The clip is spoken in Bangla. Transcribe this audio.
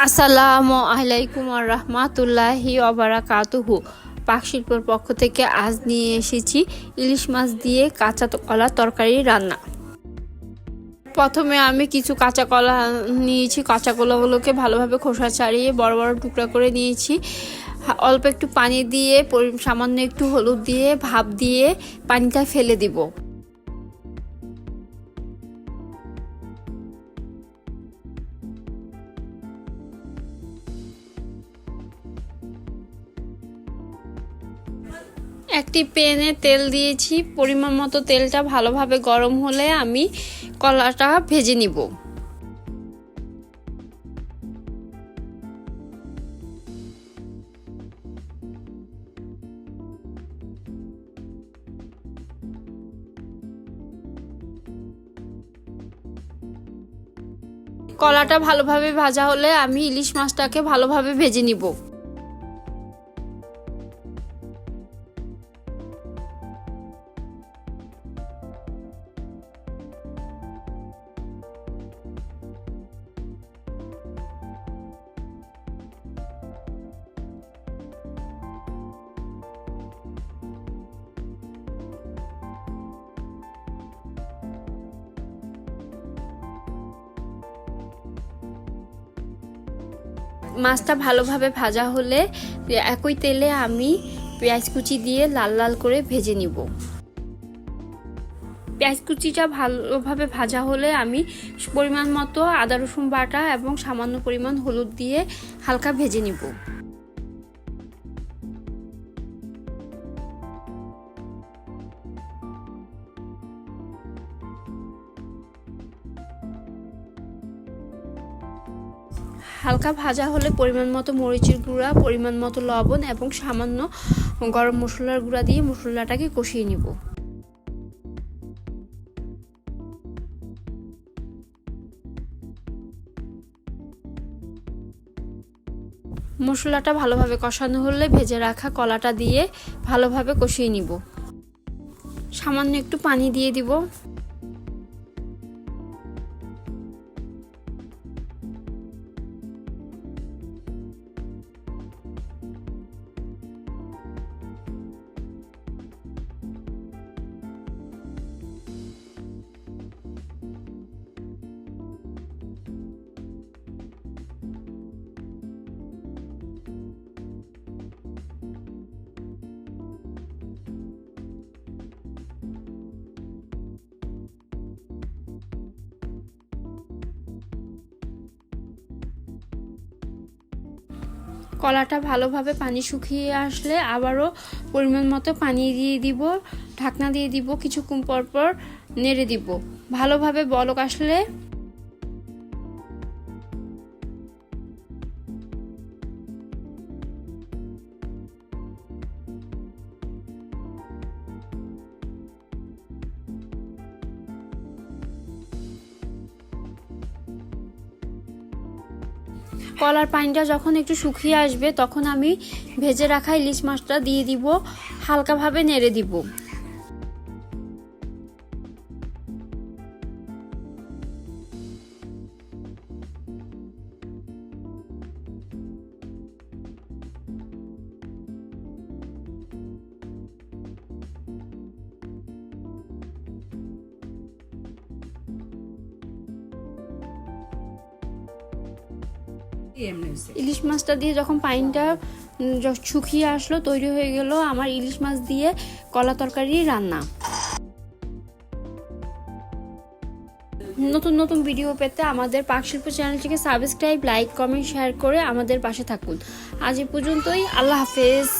আসসালামু আলাইকুম ওয়া রাহমাতুল্লাহি ওয়া বারাকাতুহু। পাকশিল্পের পক্ষ থেকে আজ নিয়ে এসেছি ইলিশ মাছ দিয়ে কাঁচা কলার তরকারি রান্না। প্রথমে আমি কিছু কাঁচা কলা নিয়েছি। কাঁচা কলাগুলোকে ভালোভাবে খোসা ছাড়িয়ে বড় বড় টুকরা করে নিয়েছি। অল্প একটু পানি দিয়ে সামান্য একটু হলুদ দিয়ে ভাপ দিয়ে পানিটা ফেলে দিব। একটি প্যানে তেল দিয়েছি, পরিমাণ মতো তেলটা ভালোভাবে গরম হলে আমি কলাটা ভেজে নিব। কলাটা ভালোভাবে ভাজা হলে আমি ইলিশ মাছটাকে ভালোভাবে ভেজে নিব। মাছটা ভালোভাবে ভাজা হলে একই তেলে আমি পেঁয়াজ কুচি দিয়ে লাল লাল করে ভেজে নিব। পেঁয়াজ কুচিটা ভালোভাবে ভাজা হলে আমি পরিমাণ মতো আদা রসুন বাটা এবং সামান্য পরিমাণ হলুদ দিয়ে হালকা ভেজে নিব। হালকা ভাজা হলে পরিমাণ মতো মরিচের গুঁড়া, পরিমাণ মতো লবণ এবং সামান্য গরম মশলার গুঁড়া দিয়ে মশলাটাকে কষিয়ে নিব। মশলাটা ভালোভাবে কষানো হলে ভেজে রাখা কলাটা দিয়ে ভালোভাবে কষিয়ে নিব। সামান্য একটু পানি দিয়ে দিব। কলাটা ভালোভাবে পানি শুকিয়ে আসলে আবারও পরিমাণ মতো পানি দিয়ে দিব, ঢাকনা দিয়ে দিব, কিছুক্ষণ পর পর নেড়ে দিব। ভালোভাবে বলক আসলে কলার পানিটা যখন একটু শুকিয়ে আসবে তখন আমি ভেজে রাখা ইলিশ মাছটা দিয়ে দিব, হালকাভাবে নেড়ে দিব। ইলিশ মাছটা দিয়ে যখন পানিটা শুকিয়ে আসলো, তৈরি হয়ে গেল আমার ইলিশ মাছ দিয়ে কলা তরকারি রান্না। নতুন নতুন ভিডিও পেতে আমাদের পাকশিল্প চ্যানেলটিকে সাবস্ক্রাইব, লাইক, কমেন্ট, শেয়ার করে আমাদের পাশে থাকুন। আজ এ পর্যন্তই। আল্লাহ হাফেজ।